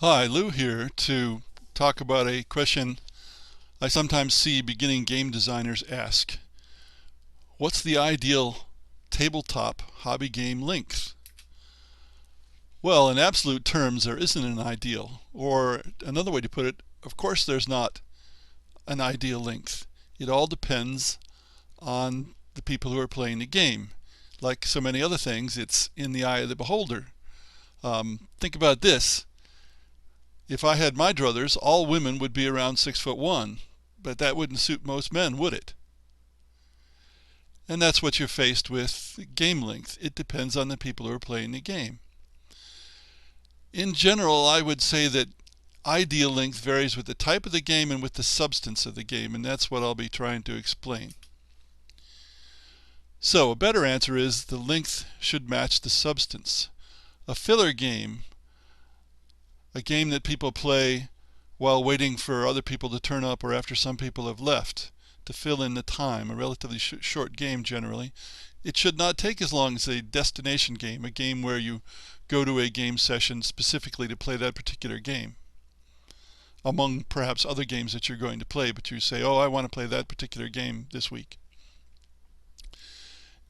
Hi, Lou here to talk about a question I sometimes see beginning game designers ask. What's the ideal tabletop hobby game length? Well, in absolute terms, there isn't an ideal. Or another way to put it, of course there's not an ideal length. It all depends on the people who are playing the game. Like so many other things, it's in the eye of the beholder. Think about this. If I had my druthers, all women would be around 6'1", but that wouldn't suit most men, would it? And that's what you're faced with game length. It depends on the people who are playing the game. In general, I would say that ideal length varies with the type of the game and with the substance of the game, and that's what I'll be trying to explain. So a better answer is the length should match the substance. A filler game, a game that people play while waiting for other people to turn up or after some people have left to fill in the time, a relatively short game generally. It should not take as long as a destination game, a game where you go to a game session specifically to play that particular game. Among perhaps other games that you're going to play, but you say, oh, I want to play that particular game this week.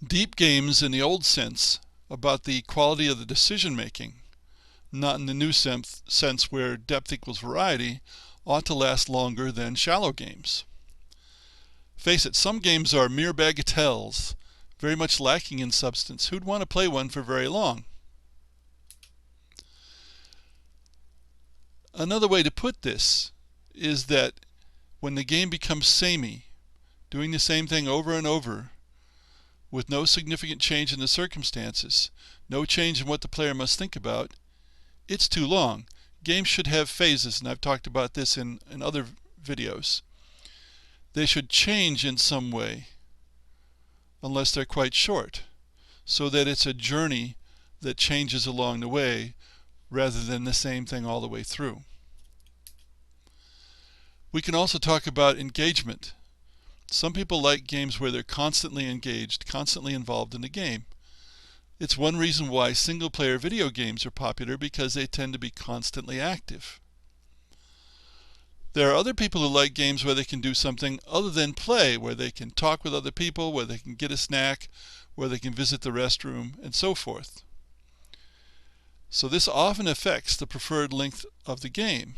Deep games in the old sense, about the quality of the decision making, not in the new sense where depth equals variety, ought to last longer than shallow games. Face it, some games are mere bagatelles, very much lacking in substance. Who'd want to play one for very long? Another way to put this is that when the game becomes samey, doing the same thing over and over, with no significant change in the circumstances, no change in what the player must think about, it's too long. Games should have phases, and I've talked about this in other videos. They should change in some way, unless they're quite short, so that it's a journey that changes along the way rather than the same thing all the way through. We can also talk about engagement. Some people like games where they're constantly engaged, constantly involved in the game. It's one reason why single-player video games are popular, because they tend to be constantly active. There are other people who like games where they can do something other than play, where they can talk with other people, where they can get a snack, where they can visit the restroom, and so forth. So this often affects the preferred length of the game.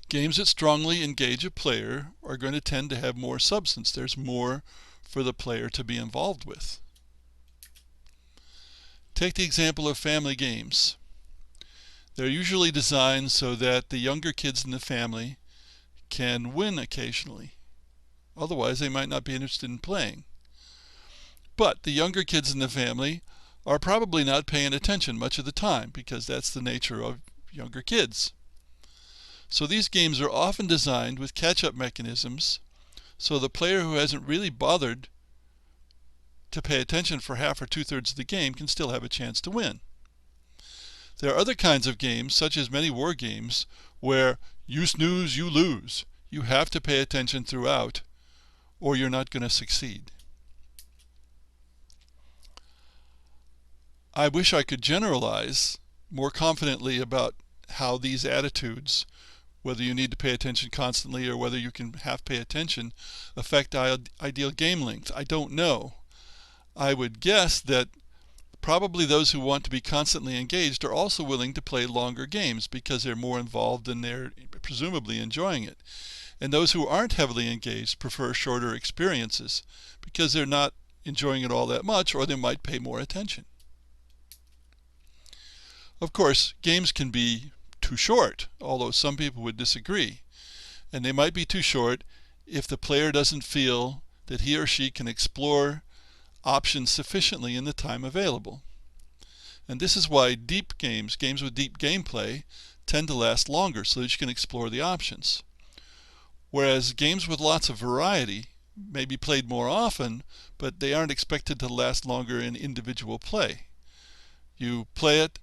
Games that strongly engage a player are going to tend to have more substance. There's more for the player to be involved with. Take the example of family games. They're usually designed so that the younger kids in the family can win occasionally. Otherwise, they might not be interested in playing. But the younger kids in the family are probably not paying attention much of the time, because that's the nature of younger kids. So these games are often designed with catch-up mechanisms, so the player who hasn't really bothered to pay attention for half or two-thirds of the game can still have a chance to win. There are other kinds of games, such as many war games, where you snooze, you lose. You have to pay attention throughout, or you're not going to succeed. I wish I could generalize more confidently about how these attitudes, whether you need to pay attention constantly or whether you can half pay attention, affect ideal game length. I don't know. I would guess that probably those who want to be constantly engaged are also willing to play longer games because they're more involved and they're presumably enjoying it. And those who aren't heavily engaged prefer shorter experiences because they're not enjoying it all that much, or they might pay more attention. Of course, games can be too short, although some people would disagree. And they might be too short if the player doesn't feel that he or she can explore options sufficiently in the time available. And this is why deep games, games with deep gameplay, tend to last longer, so that you can explore the options. Whereas games with lots of variety may be played more often, but they aren't expected to last longer in individual play. You play it,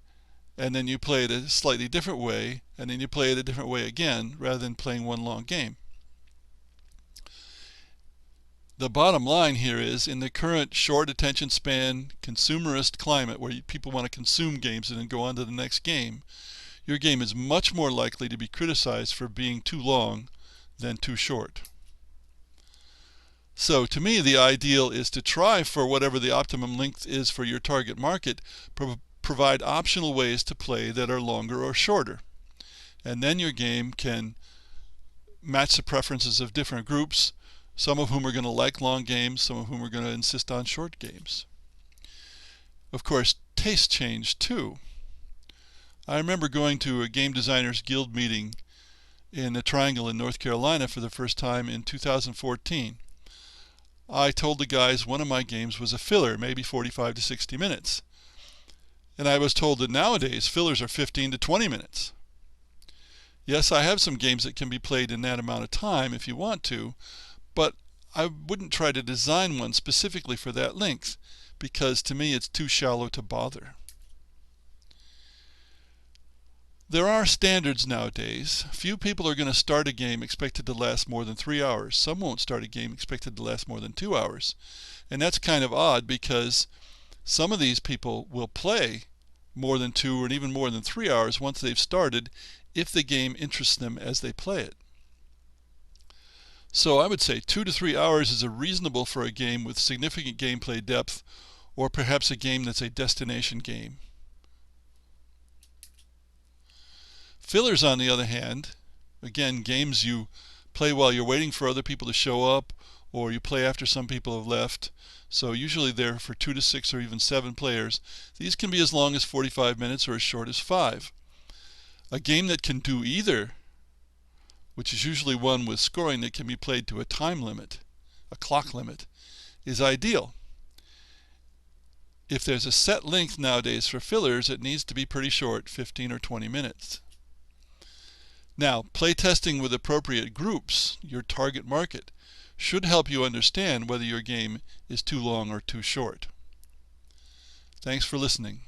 and then you play it a slightly different way, and then you play it a different way again, rather than playing one long game. The bottom line here is, in the current short attention span, consumerist climate where people want to consume games and then go on to the next game, your game is much more likely to be criticized for being too long than too short. So to me, the ideal is to try for whatever the optimum length is for your target market, provide optional ways to play that are longer or shorter. And then your game can match the preferences of different groups, some of whom are going to like long games, some of whom are going to insist on short games. Of course, tastes change too. I remember going to a Game Designers Guild meeting in the Triangle in North Carolina for the first time in 2014. I told the guys one of my games was a filler, maybe 45 to 60 minutes. And I was told that nowadays fillers are 15 to 20 minutes. Yes, I have some games that can be played in that amount of time if you want to, but I wouldn't try to design one specifically for that length, because to me it's too shallow to bother. There are standards nowadays. Few people are going to start a game expected to last more than 3 hours. Some won't start a game expected to last more than 2 hours. And that's kind of odd, because some of these people will play more than 2 or even more than 3 hours once they've started, if the game interests them as they play it. So I would say 2 to 3 hours is reasonable for a game with significant gameplay depth, or perhaps a game that's a destination game. Fillers, on the other hand, again, games you play while you're waiting for other people to show up, or you play after some people have left, so usually they're for 2 to 6 or even 7 players. These can be as long as 45 minutes or as short as 5. A game that can do either, which is usually one with scoring that can be played to a time limit, a clock limit, is ideal. If there's a set length nowadays for fillers, it needs to be pretty short, 15 or 20 minutes. Now, playtesting with appropriate groups, your target market, should help you understand whether your game is too long or too short. Thanks for listening.